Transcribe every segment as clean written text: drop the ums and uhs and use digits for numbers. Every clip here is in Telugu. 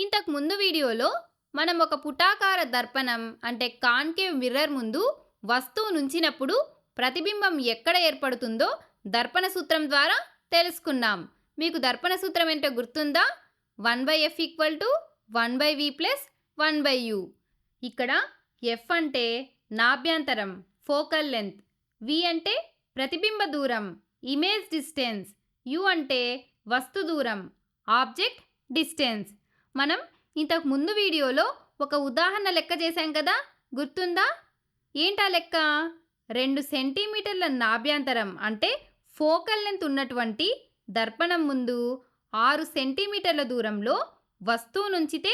ఇంతకు ముందు వీడియోలో మనం ఒక పుటాకార దర్పణం అంటే కాన్కేవ్ మిర్రర్ ముందు వస్తువు నుంచినప్పుడు ప్రతిబింబం ఎక్కడ ఏర్పడుతుందో దర్పణ సూత్రం ద్వారా తెలుసుకున్నాం. మీకు దర్పణ సూత్రం ఏంటో గుర్తుందా? 1/f = 1/v + 1/u. ఇక్కడ f అంటే నాభ్యంతరం ఫోకల్ లెంత్, v అంటే ప్రతిబింబ దూరం ఇమేజ్ డిస్టెన్స్, u అంటే వస్తు దూరం ఆబ్జెక్ట్ డిస్టెన్స్. మనం ఇంతకు ముందు వీడియోలో ఒక ఉదాహరణ లెక్క చేశాం కదా, గుర్తుందా? ఏంటా లెక్క? 2 సెంటీమీటర్ల నాభ్యంతరం అంటే ఫోకల్ లెంత్ ఉన్నటువంటి దర్పణం ముందు 6 సెంటీమీటర్ల దూరంలో వస్తువు నుంచితే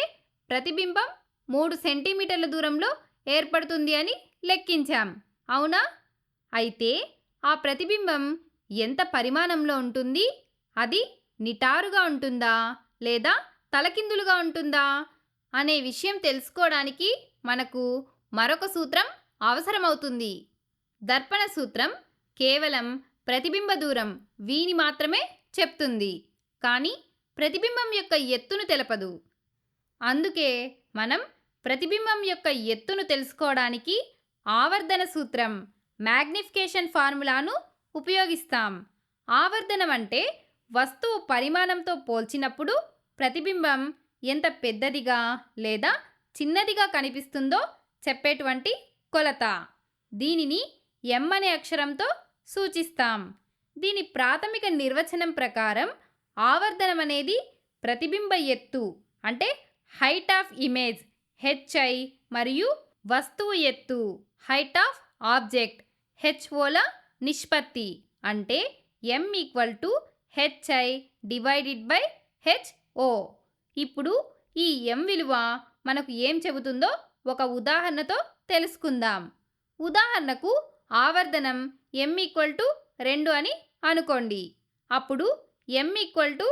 ప్రతిబింబం 3 సెంటీమీటర్ల దూరంలో ఏర్పడుతుంది అని లెక్కించాం, అవునా? అయితే ఆ ప్రతిబింబం ఎంత పరిమాణంలో ఉంటుంది? అది నిటారుగా ఉంటుందా లేదా తలకిందులుగా ఉంటుందా అనే విషయం తెలుసుకోవడానికి మనకు మరొక సూత్రం అవసరమవుతుంది. దర్పణ సూత్రం కేవలం ప్రతిబింబ దూరం వీని మాత్రమే చెప్తుంది, కానీ ప్రతిబింబం యొక్క ఎత్తును తెలపదు. అందుకే మనం ప్రతిబింబం యొక్క ఎత్తును తెలుసుకోవడానికి ఆవర్ధన సూత్రం మ్యాగ్నిఫికేషన్ ఫార్ములాను ఉపయోగిస్తాం. ఆవర్ధనం అంటే వస్తువు పరిమాణంతో పోల్చినప్పుడు ప్రతిబింబం ఎంత పెద్దదిగా లేదా చిన్నదిగా కనిపిస్తుందో చెప్పేటువంటి కొలత. దీనిని m అనే అక్షరంతో సూచిస్తాం. దీని ప్రాథమిక నిర్వచనం ప్రకారం ఆవర్ధనం అనేది ప్రతిబింబ ఎత్తు అంటే హైట్ ఆఫ్ ఇమేజ్ hi మరియు వస్తువు ఎత్తు హైట్ ఆఫ్ ఆబ్జెక్ట్ hoల నిష్పత్తి అంటే m = hi/ho. ఇప్పుడు ఈ m విలువ మనకు ఏం చెబుతుందో ఒక ఉదాహరణతో తెలుసుకుందాం. ఉదాహరణకు ఆవర్ధనం m 2 అని అనుకోండి. అప్పుడు m hi/ho.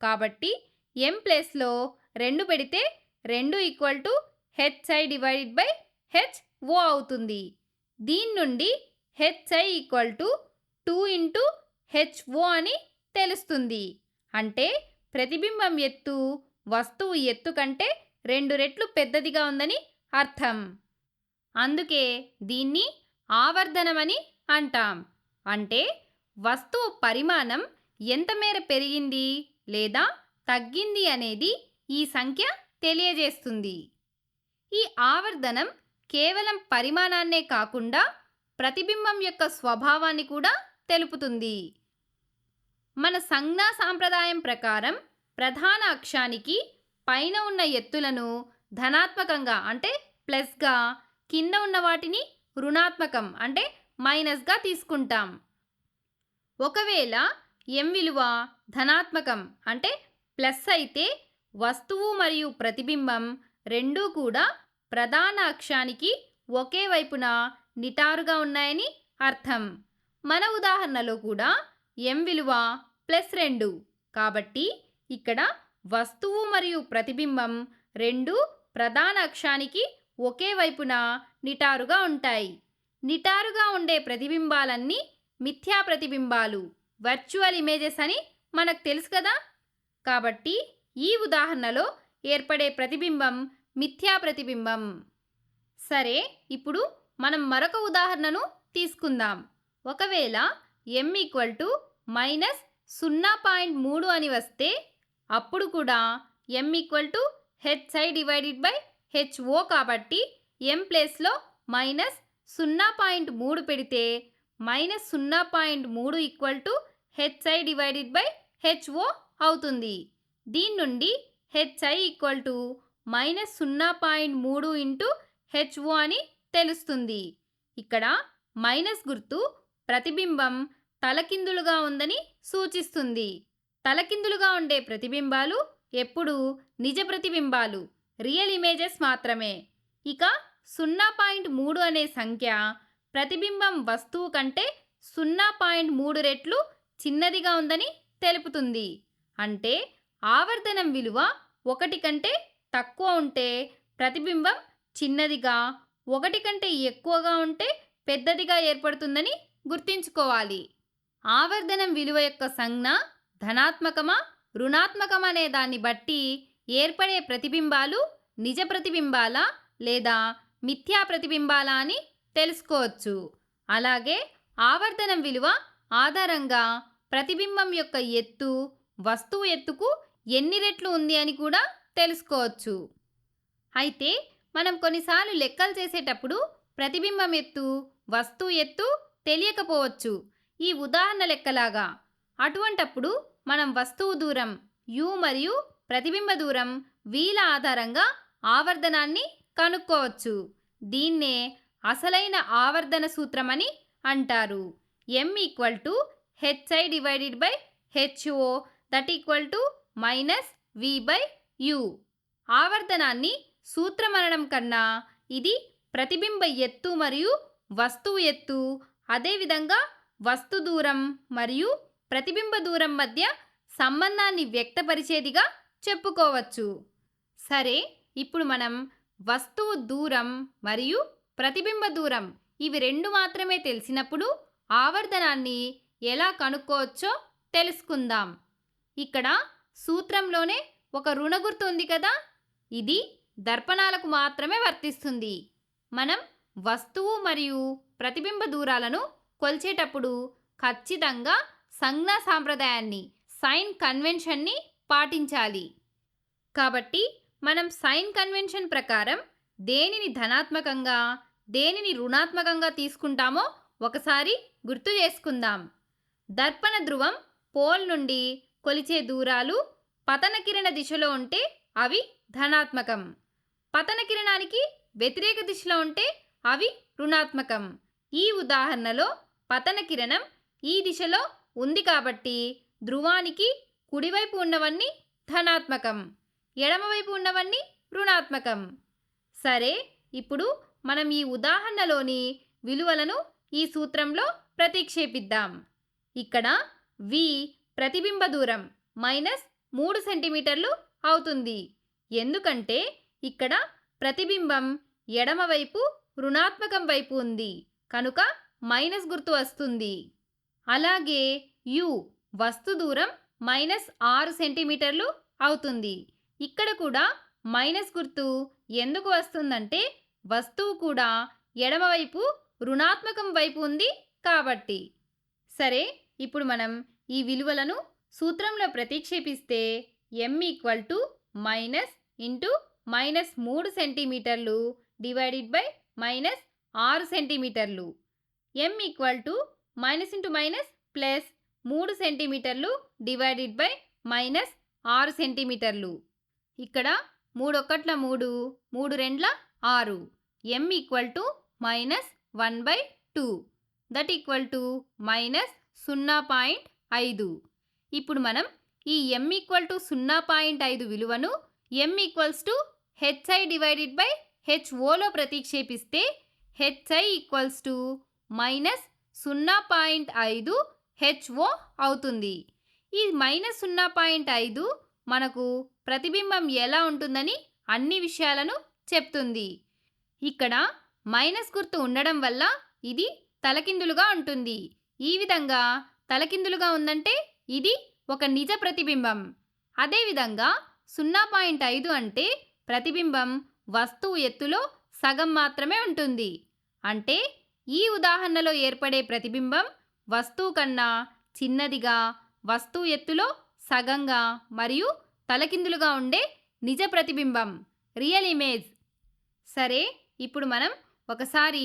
కాబట్టి m ప్లేస్లో 2 పెడితే 2 hi/ho అవుతుంది. దీని నుండి hi 2 × ho అని తెలుస్తుంది. అంటే ప్రతిబింబం ఎత్తు వస్తువు ఎత్తు కంటే 2 రెట్లు పెద్దదిగా ఉందని అర్థం. అందుకే దీన్ని ఆవర్ధనమని అంటాం. అంటే వస్తువు పరిమాణం ఎంత మేర పెరిగింది లేదా తగ్గింది అనేది ఈ సంఖ్య తెలియజేస్తుంది. ఈ ఆవర్ధనం కేవలం పరిమాణాన్నే కాకుండా ప్రతిబింబం యొక్క స్వభావాన్ని కూడా తెలుపుతుంది. మన సంజ్ఞా సాంప్రదాయం ప్రకారం ప్రధాన అక్షానికి పైన ఉన్న ఎత్తులను ధనాత్మకంగా అంటే ప్లస్గా, కింద ఉన్న వాటిని రుణాత్మకం అంటే మైనస్గా తీసుకుంటాం. ఒకవేళ m విలువ ధనాత్మకం అంటే ప్లస్ అయితే వస్తువు మరియు ప్రతిబింబం రెండూ కూడా ప్రధాన అక్షానికి ఒకే వైపున నిటారుగా ఉన్నాయని అర్థం. మన ఉదాహరణలో కూడా m విలువ +2 కాబట్టి ఇక్కడ వస్తువు మరియు ప్రతిబింబం రెండూ ప్రధాన అక్షానికి ఒకే వైపున నిటారుగా ఉంటాయి. నిటారుగా ఉండే ప్రతిబింబాలన్నీ మిథ్యా ప్రతిబింబాలు వర్చువల్ ఇమేజెస్ అని మనకు తెలుసు కదా. కాబట్టి ఈ ఉదాహరణలో ఏర్పడే ప్రతిబింబం మిథ్యా ప్రతిబింబం. సరే, ఇప్పుడు మనం మరొక ఉదాహరణను తీసుకుందాం. ఒకవేళ m -0.3 అని వస్తే అప్పుడు కూడా m hi/ho కాబట్టి m ప్లేస్లో -0.3 పెడితే -0.3 hi/ho అవుతుంది. దీని నుండి hi -0.3 × ho అని తెలుస్తుంది. ఇక్కడ మైనస్ గుర్తు ప్రతిబింబం తలకిందులుగా ఉందని సూచిస్తుంది. తలకిందులుగా ఉండే ప్రతిబింబాలు ఎప్పుడూ నిజ ప్రతిబింబాలు, రియల్ ఇమేజెస్ మాత్రమే. ఇక 0.3 అనే సంఖ్య ప్రతిబింబం వస్తువు కంటే 0.3 రెట్లు చిన్నదిగా ఉందని తెలుపుతుంది. అంటే ఆవర్ధనం విలువ 1 కంటే తక్కువ ఉంటే ప్రతిబింబం చిన్నదిగా, 1 కంటే ఎక్కువగా ఉంటే పెద్దదిగా ఏర్పడుతుందని గుర్తుంచుకోవాలి. ఆవర్ధనం విలువ యొక్క సంజ్ఞ ధనాత్మకమా రుణాత్మకం అనే దాన్ని బట్టి ఏర్పడే ప్రతిబింబాలు నిజ ప్రతిబింబాల లేదా మిథ్యా ప్రతిబింబాల అని తెలుసుకోవచ్చు. అలాగే ఆవర్ధనం విలువ ఆధారంగా ప్రతిబింబం యొక్క ఎత్తు వస్తువు ఎత్తుకు ఎన్ని రెట్లు ఉంది అని కూడా తెలుసుకోవచ్చు. అయితే మనం కొన్నిసార్లు లెక్కలు చేసేటప్పుడు ప్రతిబింబం ఎత్తు వస్తువు ఎత్తు తెలియకపోవచ్చు. ఈ ఉదాహరణ లెక్కలాగా. అటువంటప్పుడు మనం వస్తువు దూరం u మరియు ప్రతిబింబ దూరం vల ఆధారంగా ఆవర్ధనాన్ని కనుక్కోవచ్చు. దీన్నే అసలైన ఆవర్ధన సూత్రం అని అంటారు. m = hi/ho (-v/u). ఆవర్ధనాన్ని సూత్రం అనడం కన్నా ఇది ప్రతిబింబ ఎత్తు మరియు వస్తువు ఎత్తు, అదేవిధంగా వస్తు దూరం మరియు ప్రతిబింబ దూరం మధ్య సంబంధాన్ని వ్యక్తపరిచేదిగా చెప్పుకోవచ్చు. సరే, ఇప్పుడు మనం వస్తువు దూరం మరియు ప్రతిబింబ దూరం ఇవి రెండు మాత్రమే తెలిసినప్పుడు ఆవర్ధనాన్ని ఎలా కనుక్కోవచ్చో తెలుసుకుందాం. ఇక్కడ సూత్రంలోనే ఒక రుణ గుర్తు ఉంది కదా, ఇది దర్పణాలకు మాత్రమే వర్తిస్తుంది. మనం వస్తువు మరియు ప్రతిబింబ దూరాలను కొలిచేటప్పుడు ఖచ్చితంగా సంజ్ఞా సాంప్రదాయాన్ని సైన్ కన్వెన్షన్ని పాటించాలి. కాబట్టి మనం సైన్ కన్వెన్షన్ ప్రకారం దేనిని ధనాత్మకంగా దేనిని రుణాత్మకంగా తీసుకుంటామో ఒకసారి గుర్తు చేసుకుందాం. దర్పణ ధ్రువం పోల్ నుండి కొలిచే దూరాలు పతన కిరణ దిశలో ఉంటే అవి ధనాత్మకం, పతన కిరణానికి వ్యతిరేక దిశలో ఉంటే అవి రుణాత్మకం. ఈ ఉదాహరణలో పతన కిరణం ఈ దిశలో ఉంది కాబట్టి ధ్రువానికి కుడివైపు ఉన్నవన్నీ ధనాత్మకం, ఎడమవైపు ఉన్నవన్నీ రుణాత్మకం. సరే, ఇప్పుడు మనం ఈ ఉదాహరణలోని విలువలను ఈ సూత్రంలో ప్రతిక్షేపిద్దాం. ఇక్కడ v ప్రతిబింబ దూరం -3 సెంటీమీటర్లు అవుతుంది. ఎందుకంటే ఇక్కడ ప్రతిబింబం ఎడమవైపు రుణాత్మకం వైపు ఉంది కనుక మైనస్ గుర్తు వస్తుంది. అలాగే u వస్తు దూరం -6 సెంటీమీటర్లు అవుతుంది. ఇక్కడ కూడా మైనస్ గుర్తు ఎందుకు వస్తుందంటే వస్తువు కూడా ఎడమవైపు రుణాత్మకం వైపు ఉంది కాబట్టి. సరే, ఇప్పుడు మనం ఈ విలువలను సూత్రంలో ప్రతిక్షేపిస్తే m = -3 సెంటీమీటర్లు /-6 సెంటీమీటర్లు. m = +3 సెంటీమీటర్లు /-6 సెంటీమీటర్లు. ఇక్కడ 3 × 3 3 × 2 6. m = -1/2 -0.5. ఇప్పుడు మనం ఈ m = 0.5 విలువను m = hi/ho ప్రతిక్షేపిస్తే hi = -0.5 ho అవుతుంది. ఈ -0.5 మనకు ప్రతిబింబం ఎలా ఉంటుందని అన్ని విషయాలను చెప్తుంది. ఇక్కడ మైనస్ గుర్తు ఉండడం వల్ల ఇది తలకిందులుగా ఉంటుంది. ఈ విధంగా తలకిందులుగా ఉందంటే ఇది ఒక నిజ ప్రతిబింబం. అదేవిధంగా 0.5 అంటే ప్రతిబింబం వస్తువు ఎత్తులో సగం మాత్రమే ఉంటుంది. అంటే ఈ ఉదాహరణలో ఏర్పడే ప్రతిబింబం వస్తువు కన్నా చిన్నదిగా, వస్తువు ఎత్తులో సగంగా మరియు తలకిందులుగా ఉండే నిజ ప్రతిబింబం, రియల్ ఇమేజ్. సరే, ఇప్పుడు మనం ఒకసారి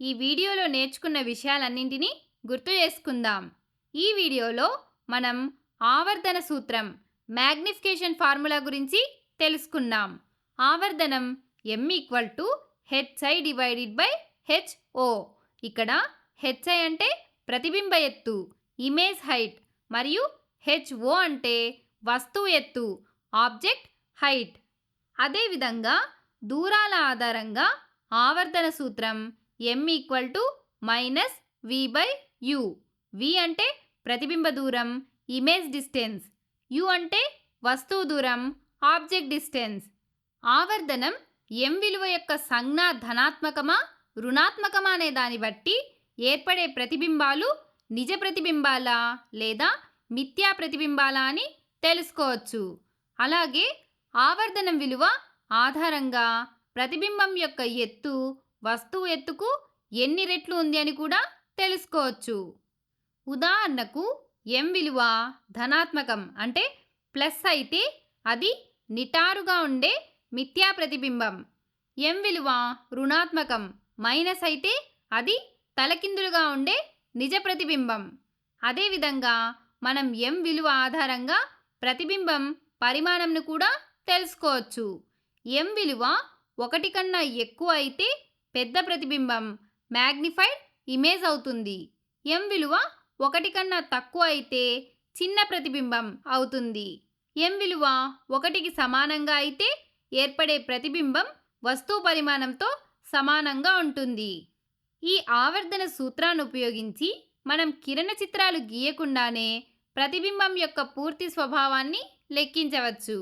ఈ వీడియోలో నేర్చుకున్న విషయాలన్నింటినీ గుర్తు చేసుకుందాం. ఈ వీడియోలో మనం ఆవర్ధన సూత్రం, మ్యాగ్నిఫికేషన్ ఫార్ములా గురించి తెలుసుకున్నాం. ఆవర్ధనం m = hi/ho. ఇక్కడ hi అంటే ప్రతిబింబ ఎత్తు, ఇమేజ్ హైట్, మరియు ho అంటే వస్తువు ఎత్తు, ఆబ్జెక్ట్ హైట్. అదేవిధంగా దూరాల ఆధారంగా ఆవర్ధన సూత్రం m = -v/u. v అంటే ప్రతిబింబ దూరం, ఇమేజ్ డిస్టెన్స్, u అంటే వస్తువు దూరం, ఆబ్జెక్ట్ డిస్టెన్స్. ఆవర్ధనం m విలువ యొక్క సంజ్ఞ ధనాత్మకమా రుణాత్మకమా అనే దాన్ని బట్టి ఏర్పడే ప్రతిబింబాలు నిజ ప్రతిబింబాలా లేదా మిథ్యా ప్రతిబింబాలా అని తెలుసుకోవచ్చు. అలాగే ఆవర్ధనం విలువ ఆధారంగా ప్రతిబింబం యొక్క ఎత్తు వస్తువు ఎత్తుకు ఎన్ని రెట్లు ఉంది అని కూడా తెలుసుకోవచ్చు. ఉదాహరణకు m విలువ ధనాత్మకం అంటే ప్లస్ అయితే అది నిటారుగా ఉండే మిథ్యా ప్రతిబింబం. m విలువ రుణాత్మకం మైనస్ అయితే అది తలకిందులుగా ఉండే నిజ ప్రతిబింబం. అదేవిధంగా మనం m విలువ ఆధారంగా ప్రతిబింబం పరిమాణంను కూడా తెలుసుకోవచ్చు. m విలువ 1 కన్నా ఎక్కువ అయితే పెద్ద ప్రతిబింబం మ్యాగ్నిఫైడ్ ఇమేజ్ అవుతుంది. m విలువ 1 కన్నా తక్కువ అయితే చిన్న ప్రతిబింబం అవుతుంది. m విలువ 1కి సమానంగా అయితే ఏర్పడే ప్రతిబింబం వస్తువు పరిమాణంతో సమానంగా ఉంటుంది. ఈ ఆవర్ధన సూత్రాన్ని ఉపయోగించి మనం కిరణ చిత్రాలు గీయకుండానే ప్రతిబింబం యొక్క పూర్తి స్వభావాన్ని లెక్కించవచ్చు.